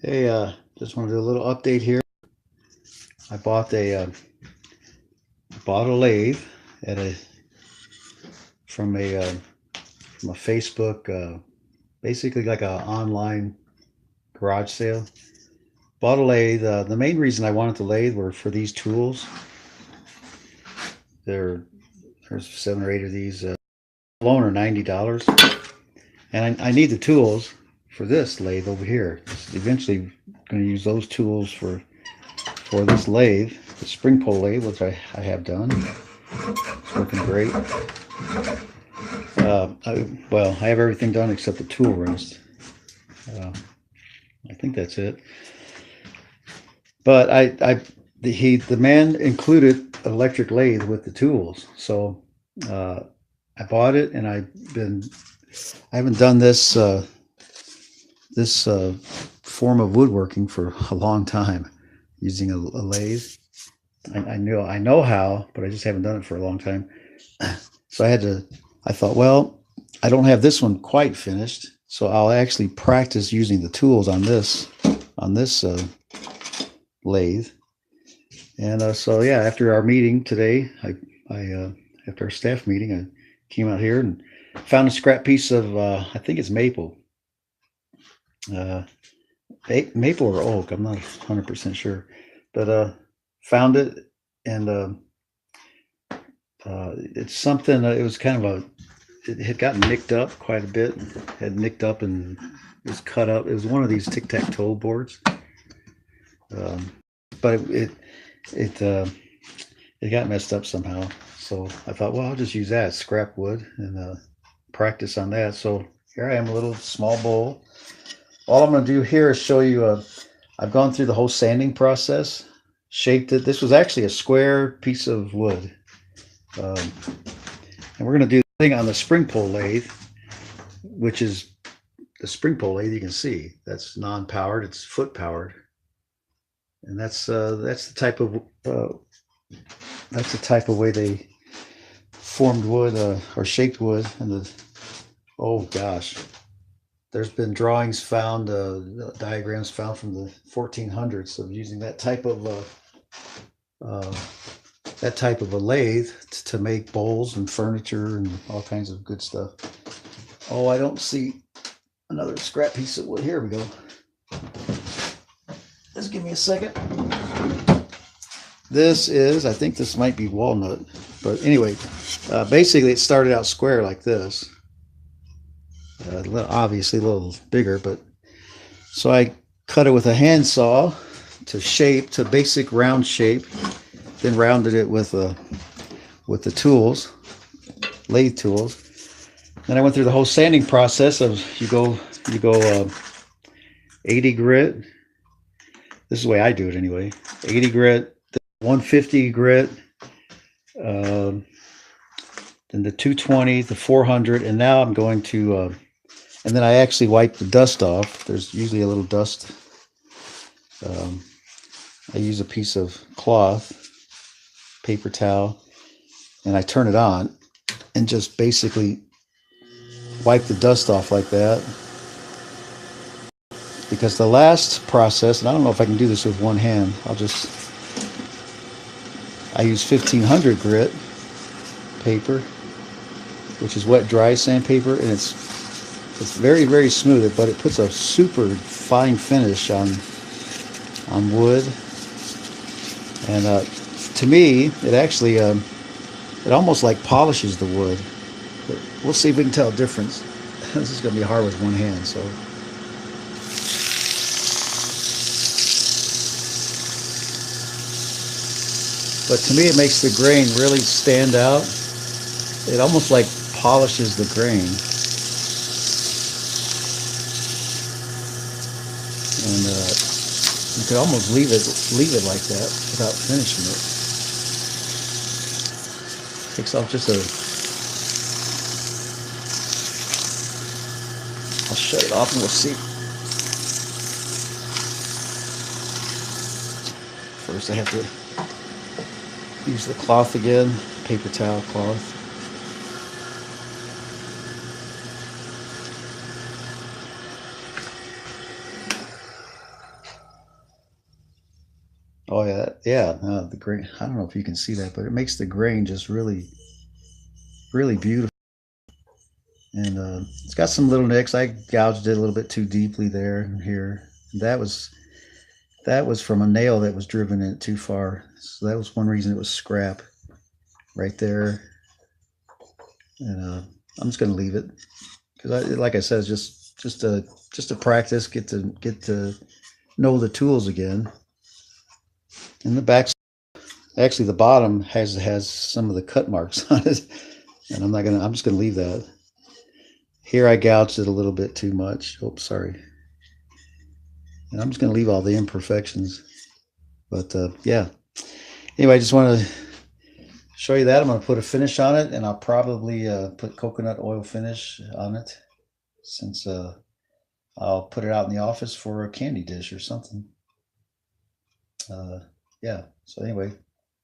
Hey, just want to do a little update here. I bought a lathe at a from a from a Facebook, basically like a online garage sale. Bought a lathe. The main reason I wanted the lathe were for these tools. There's 7 or 8 of these. Alone are $90, and I need the tools for this lathe over here. Eventually, going to use those tools for this lathe, the spring pull lathe, which I have done. It's working great. Well, I have everything done except the tool rest. Uh, I think that's it. But the man included electric lathe with the tools, so I bought it, and I haven't done this form of woodworking for a long time, using a lathe. I know how, but I just haven't done it for a long time. So I thought, well, I don't have this one quite finished, so I'll actually practice using the tools on this lathe. And so yeah, after our meeting today, after our staff meeting, I came out here and found a scrap piece of I think it's maple, uh, maple or oak. I'm not 100% sure, but found it, and it's something. It was kind of it had gotten nicked up quite a bit. Had nicked up and was cut up. It was one of these tic-tac-toe boards, um, but it it got messed up somehow. So I thought, well, I'll just use that scrap wood and practice on that. So here I am, a little small bowl. All I'm going to do here is show you. I've gone through the whole sanding process, shaped it. This was actually a square piece of wood, um, and we're going to do the thing on the spring pull lathe, which is the spring pull lathe. You can see that's non-powered; it's foot powered, and that's the type of way they formed wood, or shaped wood. And oh gosh, there's been drawings found, diagrams found from the 1400s of using uh, that type of a lathe to make bowls and furniture and all kinds of good stuff. Oh, I don't see another scrap piece of wood. Here we go. Just give me a second. I think this might be walnut, but anyway, basically it started out square like this. Obviously a little bigger, but so I cut it with a handsaw to basic round shape, then rounded it with the tools, lathe tools. Then I went through the whole sanding process of you go 80 grit. This is the way I do it anyway. 80 grit, 150 grit, then the 220, the 400, and now I'm going to. And then I actually wipe the dust off. There's usually a little dust. I use a piece of cloth, paper towel, and I turn it on and just basically wipe the dust off like that. Because the last process, and I don't know if I can do this with one hand, I use 1500 grit paper, which is wet dry sandpaper, and it's very, very smooth, but it puts a super fine finish on wood. And to me, it actually it almost like polishes the wood. But we'll see if we can tell a difference. This is going to be hard with one hand, so. But to me, it makes the grain really stand out. It almost like polishes the grain. And you could almost leave it like that without finishing it. Takes off just I'll shut it off and we'll see. First I have to use the cloth again, paper towel cloth. Oh yeah, yeah. The grain. I don't know if you can see that, but it makes the grain just really, really beautiful. And it's got some little nicks. I gouged it a little bit too deeply there and here. That was that was from a nail that was driven in too far. So that was one reason it was scrap right there. And I'm just gonna leave it because, like I said, it's just a practice. Get to know the tools again. And the back, actually, the bottom has some of the cut marks on it, and I'm not gonna. I'm just gonna leave that. Here I gouged it a little bit too much. Oops, sorry. And I'm just gonna leave all the imperfections. But yeah. Anyway, I just want to show you that. I'm gonna put a finish on it, and I'll probably put coconut oil finish on it since I'll put it out in the office for a candy dish or something. Uh, yeah. So anyway,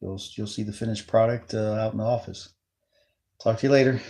you'll see the finished product out in the office. Talk to you later.